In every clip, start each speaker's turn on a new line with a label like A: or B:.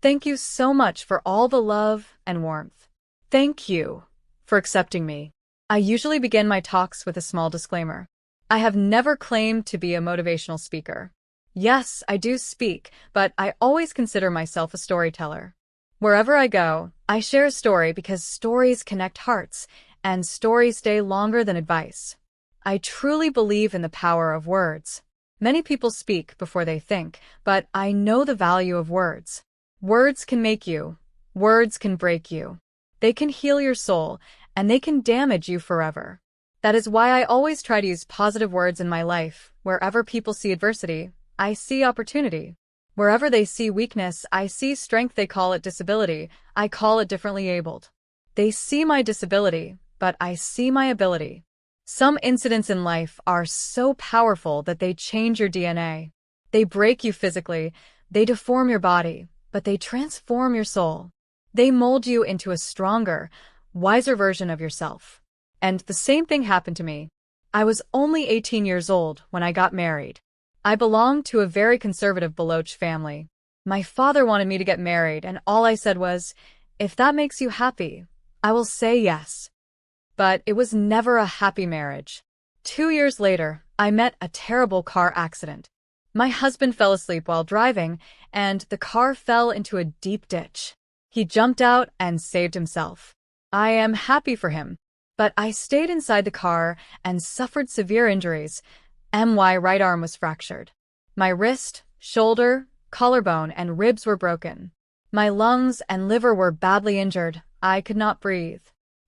A: Thank you so much for all the love and warmth. Thank you for accepting me. I usually begin my talks with a small disclaimer. I have never claimed to be a motivational speaker. Yes, I do speak, but I always consider myself a storyteller. Wherever I go, I share a story because stories connect hearts, and stories stay longer than advice. I truly believe in the power of words. Many people speak before they think, but I know the value of words. Words can make you. Words can break you. They can heal your soul, and they can damage you forever. That is why I always try to use positive words in my life. Wherever people see adversity, I see opportunity. Wherever they see weakness, I see strength. They call it disability. I call it differently abled. They see my disability, but I see my ability. Some incidents in life are so powerful that they change your DNA. They break you physically, they deform your body, but they transform your soul. They mold you into a stronger, wiser version of yourself. And the same thing happened to me. I was only 18 years old when I got married. I belonged to a very conservative Baloch family. My father wanted me to get married, and all I said was, "If that makes you happy, I will say yes." But it was never a happy marriage. 2 years later, I met a terrible car accident. My husband fell asleep while driving, and the car fell into a deep ditch. He jumped out and saved himself. I am happy for him. But I stayed inside the car and suffered severe injuries. My right arm was fractured. My wrist, shoulder, collarbone, and ribs were broken. My lungs and liver were badly injured. I could not breathe.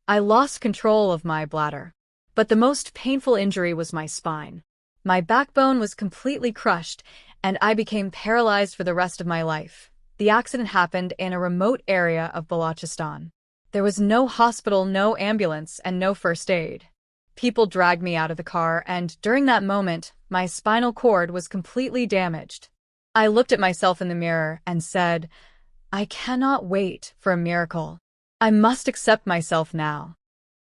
A: I lost control of my bladder. But the most painful injury was my spine. My backbone was completely crushed, and I became paralyzed for the rest of my life. The accident happened in a remote area of Balochistan. There was no hospital, no ambulance, and no first aid. People dragged me out of the car, and during that moment, my spinal cord was completely damaged. I looked at myself in the mirror and said, "I cannot wait for a miracle. I must accept myself now."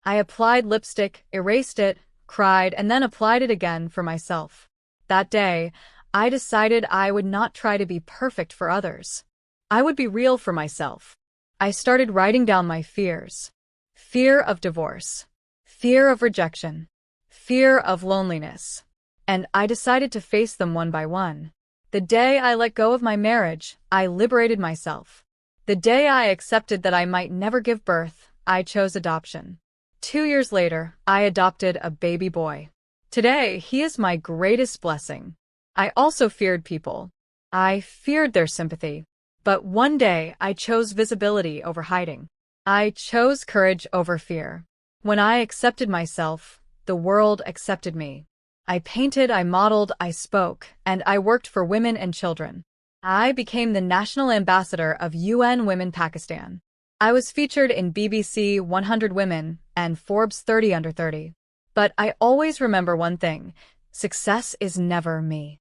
A: I applied lipstick, erased it, cried, and then applied it again for myself. That day, I decided I would not try to be perfect for others. I would be real for myself. I started writing down my fears. Fear of divorce. Fear of rejection. Fear of loneliness. And I decided to face them one by one. The day I let go of my marriage, I liberated myself. The day I accepted that I might never give birth, I chose adoption. 2 years later, I adopted a baby boy. Today, he is my greatest blessing. I also feared people. I feared their sympathy. But one day, I chose visibility over hiding. I chose courage over fear. When I accepted myself, the world accepted me. I painted, I modeled, I spoke, and I worked for women and children. I became the national ambassador of UN Women Pakistan. I was featured in BBC 100 Women and Forbes 30 Under 30. But I always remember one thing: success is never me.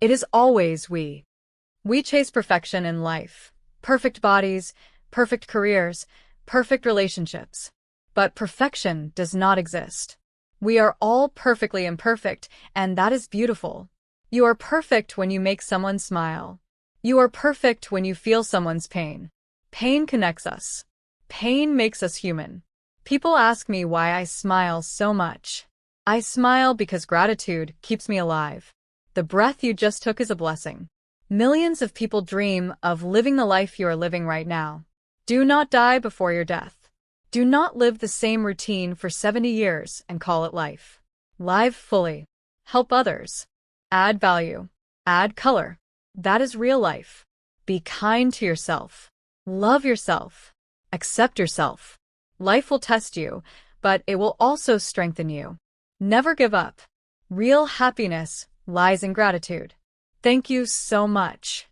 A: It is always we. We chase perfection in life. Perfect bodies, perfect careers, perfect relationships. But perfection does not exist. We are all perfectly imperfect, and that is beautiful. You are perfect when you make someone smile. You are perfect when you feel someone's pain. Pain connects us. Pain makes us human. People ask me why I smile so much. I smile because gratitude keeps me alive. The breath you just took is a blessing. Millions of people dream of living the life you are living right now. Do not die before your death. Do not live the same routine for 70 years and call it life. Live fully. Help others. Add value. Add color. That is real life. Be kind to yourself. Love yourself. Accept yourself. Life will test you, but it will also strengthen you. Never give up. Real happiness lies in gratitude. Thank you so much.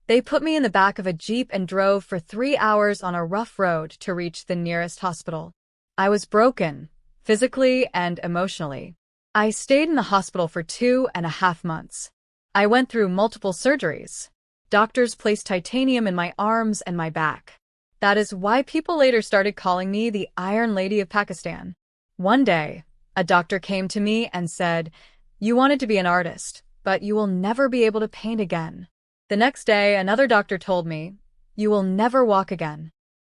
A: They put me in the back of a Jeep and drove for 3 hours on a rough road to reach the nearest hospital. I was broken, physically and emotionally. I stayed in the hospital for 2.5 months. I went through multiple surgeries. Doctors placed titanium in my arms and my back. That is why people later started calling me the Iron Lady of Pakistan. One day, a doctor came to me and said, "You wanted to be an artist, but you will never be able to paint again." The next day, another doctor told me, "You will never walk again."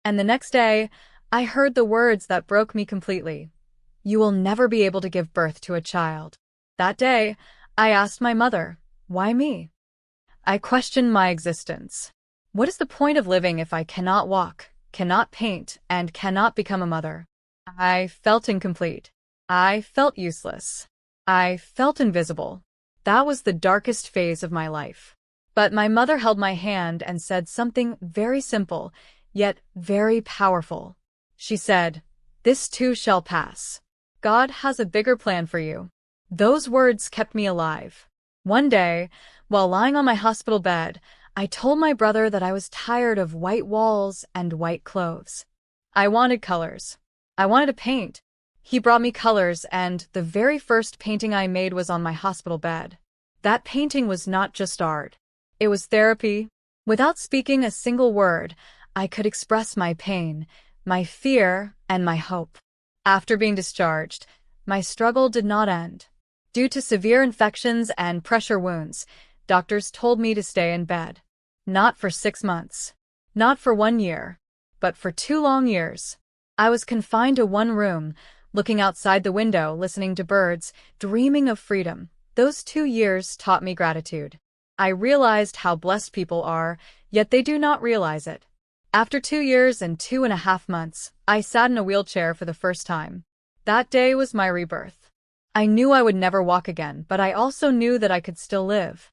A: And the next day, I heard the words that broke me completely. "You will never be able to give birth to a child." That day, I asked my mother, "Why me?" I questioned my existence. What is the point of living if I cannot walk, cannot paint, and cannot become a mother? I felt incomplete. I felt useless. I felt invisible. That was the darkest phase of my life. But my mother held my hand and said something very simple, yet very powerful. She said, "This too shall pass. God has a bigger plan for you." Those words kept me alive. One day, while lying on my hospital bed, I told my brother that I was tired of white walls and white clothes. I wanted colors. I wanted to paint. He brought me colors, and the very first painting I made was on my hospital bed. That painting was not just art. It was therapy. Without speaking a single word, I could express my pain, my fear, and my hope. After being discharged, my struggle did not end. Due to severe infections and pressure wounds, doctors told me to stay in bed. Not for 6 months. Not for 1 year. But for 2 long years. I was confined to one room, looking outside the window, listening to birds, dreaming of freedom. Those 2 years taught me gratitude. I realized how blessed people are, yet they do not realize it. After 2 years and 2.5 months, I sat in a wheelchair for the first time. That day was my rebirth. I knew I would never walk again, but I also knew that I could still live.